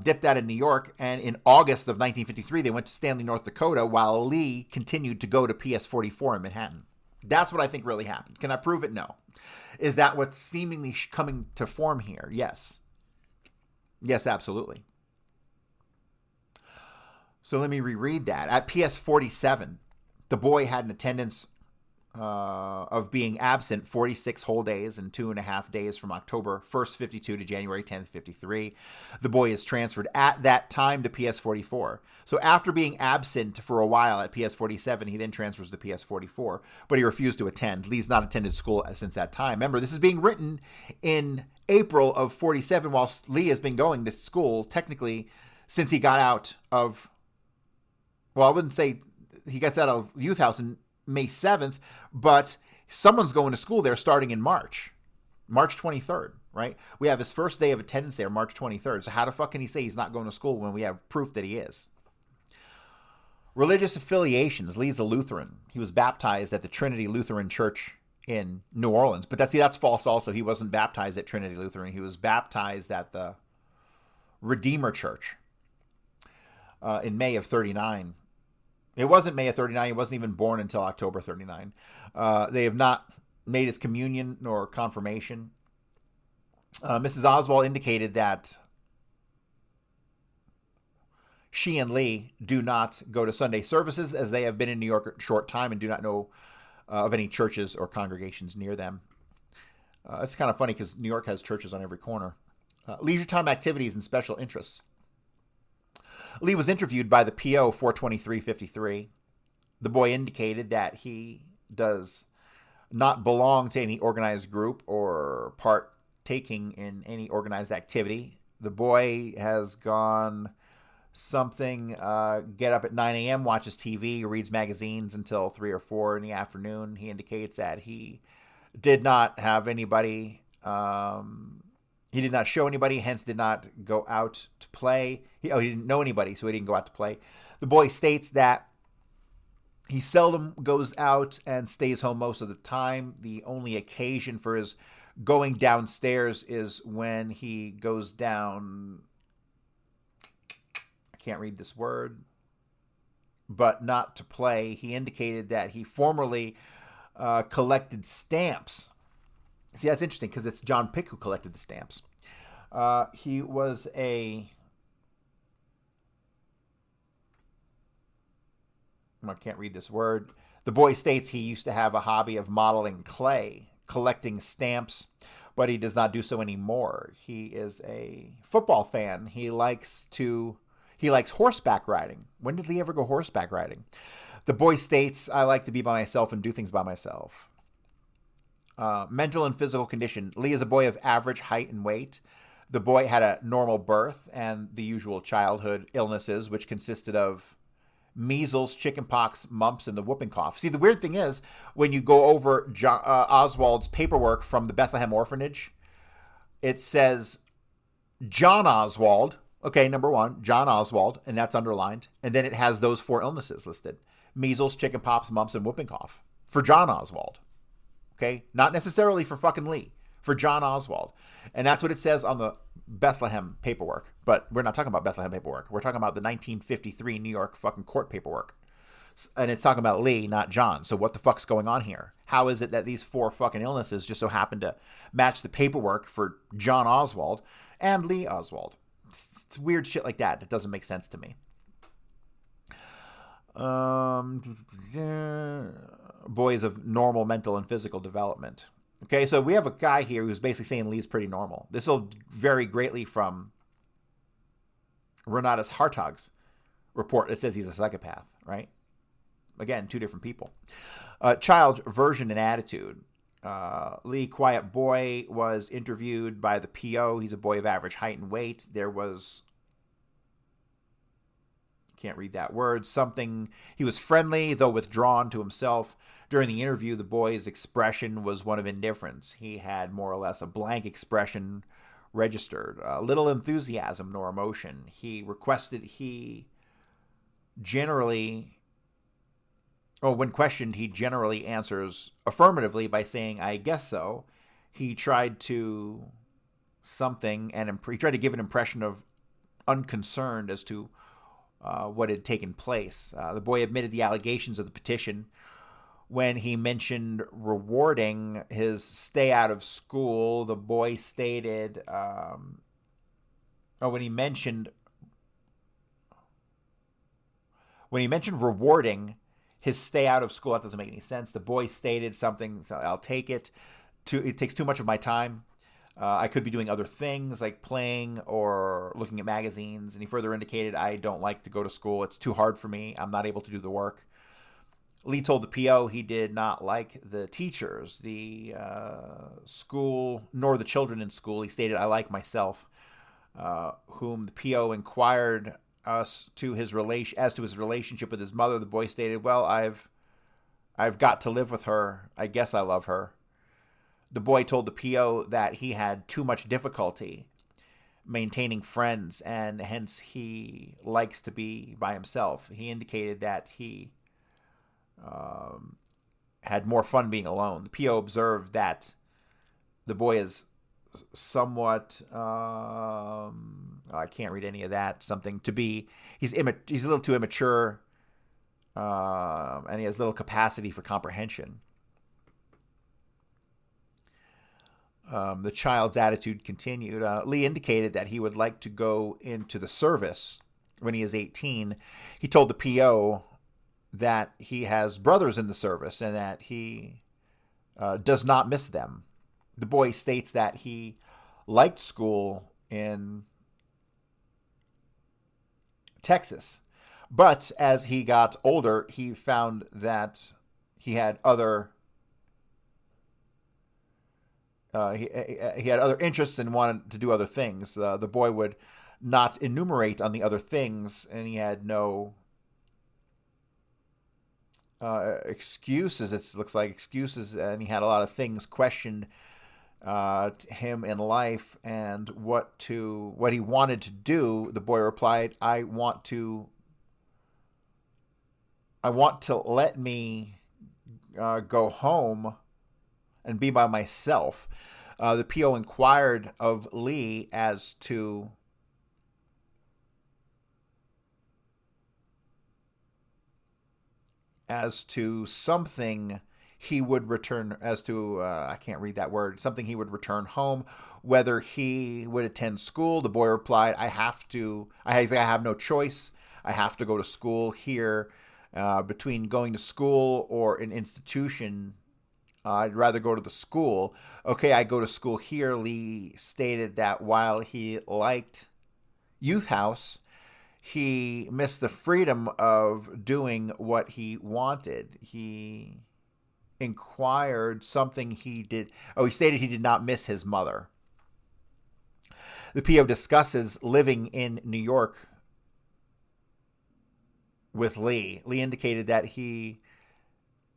dipped out of New York, and in August of 1953, they went to Stanley, North Dakota, while Lee continued to go to PS 44 in Manhattan. That's what I think really happened. Can I prove it? No. Is that what's seemingly coming to form here? Yes. Yes, absolutely. So let me reread that. At PS 47, the boy had an attendance of being absent 46 whole days and 2.5 days from October 1st, 52 to January 10th, 53. The boy is transferred at that time to PS 44. So after being absent for a while at PS 47, he then transfers to PS 44, but he refused to attend. Lee's not attended school since that time. Remember, this is being written in April of 47 while Lee has been going to school technically since he got out of, well, I wouldn't say he gets out of youth house in May 7th, but someone's going to school there starting in March 23rd, right? We have his first day of attendance there, March 23rd. So how the fuck can he say he's not going to school when we have proof that he is? Religious affiliations. Lee's a Lutheran. He was baptized at the Trinity Lutheran Church in New Orleans. But that's false also. He wasn't baptized at Trinity Lutheran. He was baptized at the Redeemer Church in May of 39. It wasn't May of 39. He wasn't even born until October 39. They have not made his communion nor confirmation. Mrs. Oswald indicated that she and Lee do not go to Sunday services as they have been in New York a short time and do not know of any churches or congregations near them. It's kind of funny because New York has churches on every corner. Leisure time activities and special interests. Lee was interviewed by the PO 42353. The boy indicated that he does not belong to any organized group or partaking in any organized activity. The boy has gone something, get up at 9 a.m., watches TV, reads magazines until 3 or 4 in the afternoon. He indicates that he did not have anybody, he did not show anybody, hence did not go out to play. He didn't know anybody, so he didn't go out to play. The boy states that he seldom goes out and stays home most of the time. The only occasion for his going downstairs is when he goes down, I can't read this word, but not to play. He indicated that he formerly collected stamps. See, that's interesting because it's John Pick who collected the stamps. He was I can't read this word. The boy states he used to have a hobby of modeling clay, collecting stamps, but he does not do so anymore. He is a football fan. He He likes horseback riding. When did Lee ever go horseback riding? The boy states, I like to be by myself and do things by myself. Mental and physical condition. Lee is a boy of average height and weight. The boy had a normal birth and the usual childhood illnesses, which consisted of measles, chickenpox, mumps, and the whooping cough. See, the weird thing is, when you go over Oswald's paperwork from the Bethlehem orphanage, it says John Oswald. Okay, number one, John Oswald, and that's underlined. And then it has those 4 illnesses listed. Measles, chickenpox, mumps, and whooping cough. For John Oswald. Okay? Not necessarily for fucking Lee. For John Oswald. And that's what it says on the Bethlehem paperwork. But we're not talking about Bethlehem paperwork. We're talking about the 1953 New York fucking court paperwork. And it's talking about Lee, not John. So what the fuck's going on here? How is it that these 4 fucking illnesses just so happen to match the paperwork for John Oswald and Lee Oswald? It's weird shit like that. That doesn't make sense to me. Boys of normal mental and physical development. Okay, so we have a guy here who's basically saying Lee's pretty normal. This will vary greatly from Renatus Hartog's report. It says he's a psychopath, right? Again, 2 different people. Child version and attitude. Lee, quiet boy, was interviewed by the PO. He's a boy of average height and weight. There was, can't read that word, something. He was friendly, though withdrawn to himself. During the interview, the boy's expression was one of indifference. He had more or less a blank expression registered. Little enthusiasm nor emotion. He requested when questioned, he generally answers affirmatively by saying, I guess so. He tried to he tried to give an impression of unconcerned as to what had taken place. The boy admitted the allegations of the petition. When he mentioned rewarding his stay out of school, the boy stated, when he mentioned rewarding his stay out of school, that doesn't make any sense. The boy stated something, so I'll take it. It takes too much of my time. I could be doing other things like playing or looking at magazines. And he further indicated, I don't like to go to school. It's too hard for me. I'm not able to do the work. Lee told the PO he did not like the teachers, the school, nor the children in school. He stated, I like myself, whom the PO inquired as to his relationship with his mother. The boy stated, well, I've got to live with her. I guess I love her. The boy told the PO that he had too much difficulty maintaining friends, and hence he likes to be by himself. He indicated that he had more fun being alone. The PO observed that the boy is somewhat, I can't read any of that, he's a little too immature, and he has little capacity for comprehension. The child's attitude continued. Lee indicated that he would like to go into the service when he is 18. He told the PO that he has brothers in the service and that he does not miss them. The boy states that he liked school in Texas, but as he got older, he found that he had other he had other interests and wanted to do other things. The boy would not enumerate on the other things, and he had no excuses. It looks like excuses, and he had a lot of things questioned him in life and what he wanted to do. The boy replied, I want to let me go home and be by myself. The PO inquired of Lee as to something he would return, I can't read that word, something he would return home, whether he would attend school. The boy replied, I have no choice. I have to go to school here. Between going to school or an institution, I'd rather go to the school. Okay, I go to school here. Lee stated that while he liked Youth House, he missed the freedom of doing what he wanted. He inquired something he did. Oh, he stated he did not miss his mother. The PO discusses living in New York with Lee. Lee indicated that he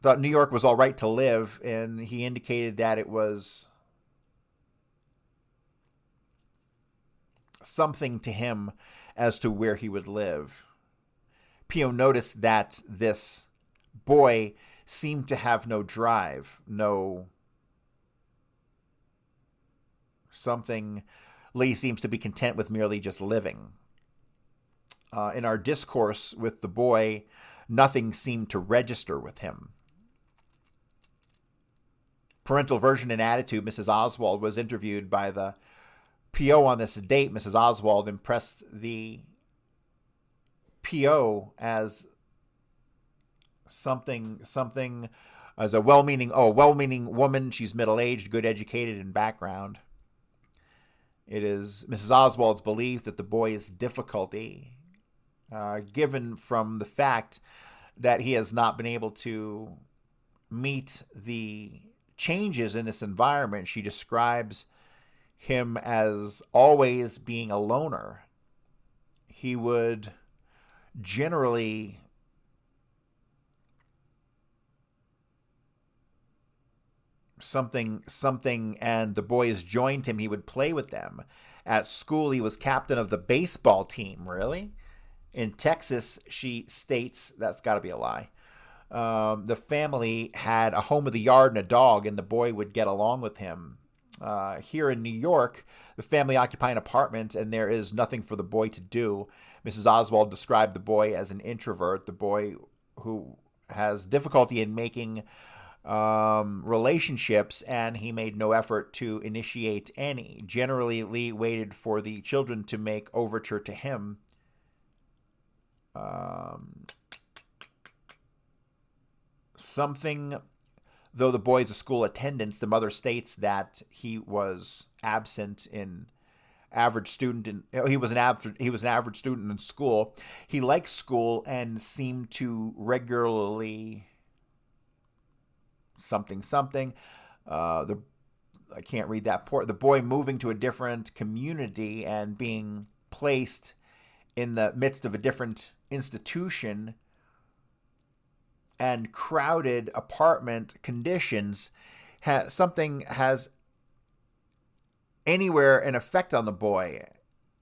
thought New York was all right to live, and he indicated that it was something to him as to where he would live. Pio noticed that this boy seemed to have no drive, no something. Lee seems to be content with merely just living. In our discourse with the boy, nothing seemed to register with him. Parental version and attitude. Mrs. Oswald was interviewed by the PO on this date. Mrs. Oswald impressed the PO as something as a well-meaning woman. She's middle-aged, good educated in background. It is Mrs. Oswald's belief that the boy's difficulty, given from the fact that he has not been able to meet the changes in this environment. She describes him as always being a loner. He would generally something, and the boys joined him. He would play with them. At school, he was captain of the baseball team. Really? In Texas, she states, that's got to be a lie. The family had a home with a yard and a dog, and the boy would get along with him. Here in New York, the family occupy an apartment, and there is nothing for the boy to do. Mrs. Oswald described the boy as an introvert, the boy who has difficulty in making relationships, and he made no effort to initiate any. Generally, Lee waited for the children to make overture to him. Though the boy's a school attendance, the mother states that he was absent in average student. He was an average student in school. He liked school and seemed to regularly something. I can't read that part. The boy moving to a different community and being placed in the midst of a different institution and crowded apartment conditions has anywhere an effect on the boy.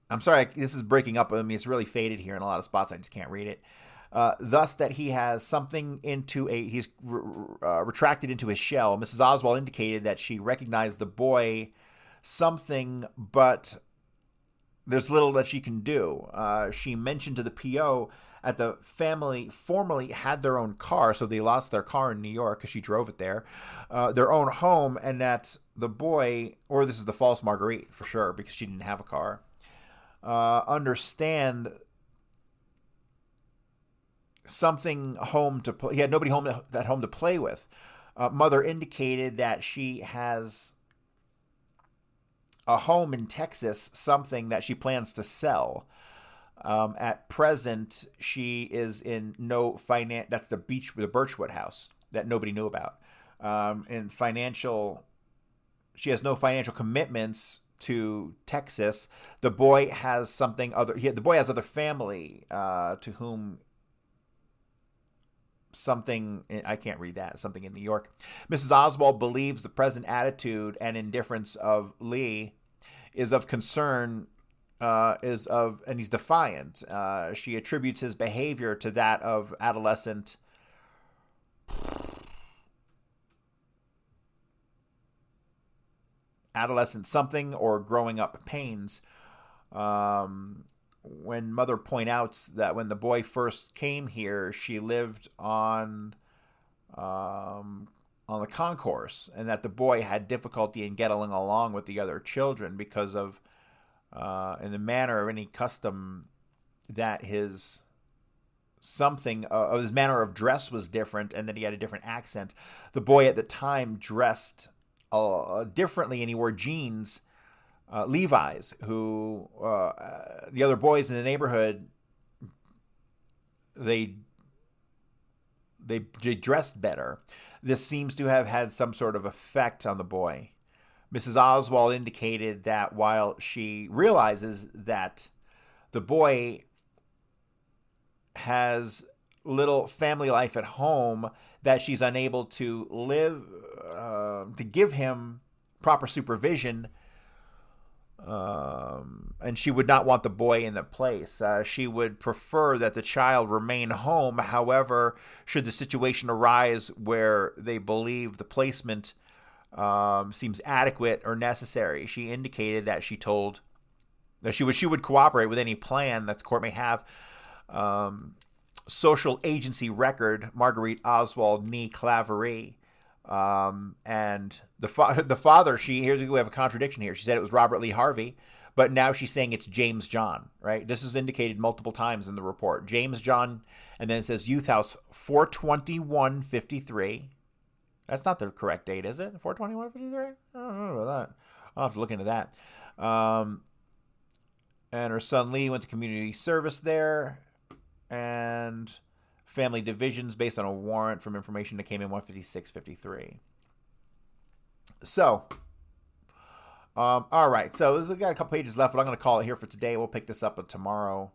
I'm sorry, this is breaking up with me. It's really faded here in a lot of spots. I just can't read it. Thus, that he has something he's retracted into his shell. Mrs. Oswald indicated that she recognized the boy something, but there's little that she can do. She mentioned to the PO that the family formerly had their own car, so they lost their car in New York because she drove it there, their own home, and that the boy, or this is the false Marguerite for sure because she didn't have a car, understand something home to play. He had nobody home to play with. Mother indicated that she has a home in Texas, something that she plans to sell. At present, she is in no finance. That's the Birchwood house that nobody knew about. She has no financial commitments to Texas. The boy has the boy has other family to whom something, I can't read that, something in New York. Mrs. Oswald believes the present attitude and indifference of Lee is of concern, and he's defiant. She attributes his behavior to that of adolescent something or growing up pains. When mother points out that when the boy first came here, she lived on the concourse, and that the boy had difficulty in getting along with the other children because of, in the manner of any custom, that his manner of dress was different, and that he had a different accent. The boy at the time dressed differently, and he wore jeans. Levi's, who the other boys in the neighborhood they dressed better. This seems to have had some sort of effect on the boy. Mrs. Oswald indicated that while she realizes that the boy has little family life at home, that she's unable to to give him proper supervision, and she would not want the boy in the place. She would prefer that the child remain home. However, should the situation arise where they believe the placement seems adequate or necessary, she indicated that she would cooperate with any plan that the court may have. Social agency record, Marguerite Oswald nee Claverie. And the father, we have a contradiction here. She said it was Robert Lee Harvey, but now she's saying it's James John, right? This is indicated multiple times in the report. James John, and then it says Youth House 42153. That's not the correct date, is it? 42153? I don't know about that. I'll have to look into that. And her son Lee went to community service there, and family divisions based on a warrant from information that came in 15653. So, all right. So we've got a couple pages left, but I'm going to call it here for today. We'll pick this up tomorrow.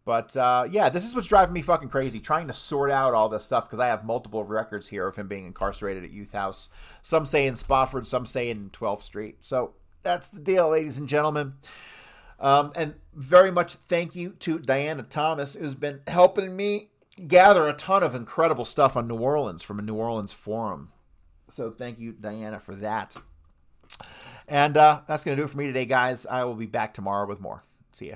But yeah, this is what's driving me fucking crazy, trying to sort out all this stuff, because I have multiple records here of him being incarcerated at Youth House. Some say in Spofford, some say in 12th Street. So that's the deal, ladies and gentlemen. And very much thank you to Diana Thomas, who's been helping me gather a ton of incredible stuff on New Orleans from a New Orleans forum. So thank you, Diana, for that. And that's going to do it for me today, guys. I will be back tomorrow with more. See ya.